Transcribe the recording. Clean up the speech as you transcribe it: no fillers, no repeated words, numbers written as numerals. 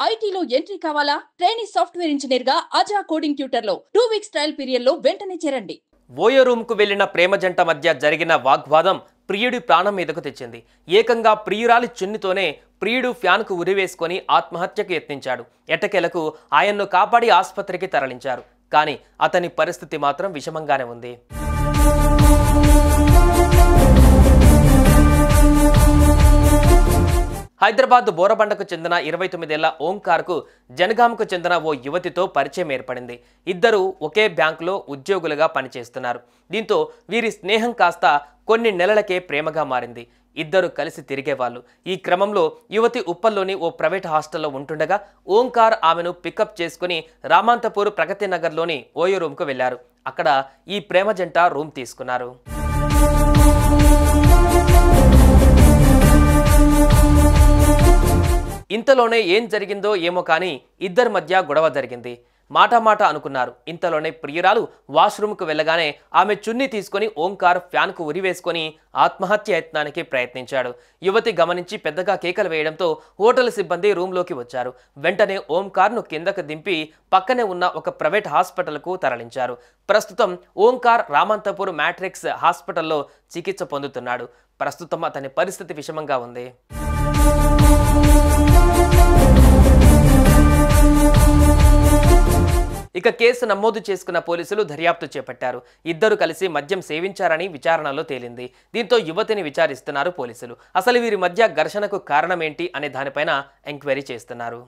ఐటీలో ఎంట్రీ కావాలా? Training software engineer గా అజా కోడింగ్ ట్యూటర్ లో 2 వీక్స్ ట్రయల్ పీరియడ్ లో వెంటనే చేరండి. ఓయో రూమ్కు వెళ్లిన ప్రేమ జంట మధ్య జరిగిన వాగ్వాదం ప్రియుడి ప్రాణం మీదకు తెచ్చింది. ఏకంగా ప్రియురాలి చున్నితోనే ప్రియుడు ఫ్యాన్కు ఉరివేసుకొని ఆత్మహత్యకు యత్నించాడు. ఎట్టకేలకు ఆయన్ను కాపాడి ఆసుపత్రికి తరలించారు. కానీ అతని పరిస్థితి మాత్రం విషమంగానే ఉంది. హైదరాబాద్ బోరబండకు చెందిన 29 ఏళ్ల ఓంకార్కు జనగాంకు చెందిన ఓ యువతితో పరిచయం ఏర్పడింది. ఇద్దరు ఒకే బ్యాంకులో ఉద్యోగులుగా పనిచేస్తున్నారు. దీంతో వీరి స్నేహం కాస్త కొన్ని నెలలకే ప్రేమగా మారింది. ఇద్దరు కలిసి తిరిగేవాళ్ళు. ఈ క్రమంలో యువతి ఉప్పల్లోని ఓ ప్రైవేట్ హాస్టల్లో ఉంటుండగా ఓంకార్ ఆమెను పికప్ చేసుకుని రామాంతపూర్ ప్రగతి నగర్లోని ఓయో రూమ్కు వెళ్లారు. అక్కడ ఈ ప్రేమ జంట రూమ్ తీసుకున్నారు. ఇంతలోనే ఏం జరిగిందో ఏమో కానీ ఇద్దరి మధ్య గొడవ జరిగింది. మాట అనుకున్నారు. ఇంతలోనే ప్రియురాలు వాష్రూమ్కు వెళ్ళగానే ఆమె చున్ని తీసుకుని ఓంకార్ ఫ్యాన్కు ఉరివేసుకొని ఆత్మహత్య యత్నానికి ప్రయత్నించాడు. యువతి గమనించి పెద్దగా కేకలు వేయడంతో హోటల్ సిబ్బంది రూమ్లోకి వచ్చారు. వెంటనే ఓంకార్ను కిందకు దింపి పక్కనే ఉన్న ఒక ప్రైవేట్ హాస్పిటల్కు తరలించారు. ప్రస్తుతం ఓంకార్ రామంతపూర్ మ్యాట్రిక్స్ హాస్పిటల్లో చికిత్స పొందుతున్నాడు. ప్రస్తుతం అతని పరిస్థితి విషమంగా ఉంది. ఇక కేసు నమోదు చేసుకున్న పోలీసులు దర్యాప్తు చేపట్టారు. ఇద్దరు కలిసి మద్యం సేవించారని విచారణలో తేలింది. దీంతో యువతిని విచారిస్తున్నారు పోలీసులు. అసలు వీరి మధ్య ఘర్షణకు కారణమేంటి అనే దానిపైన ఎంక్వైరీ చేస్తున్నారు.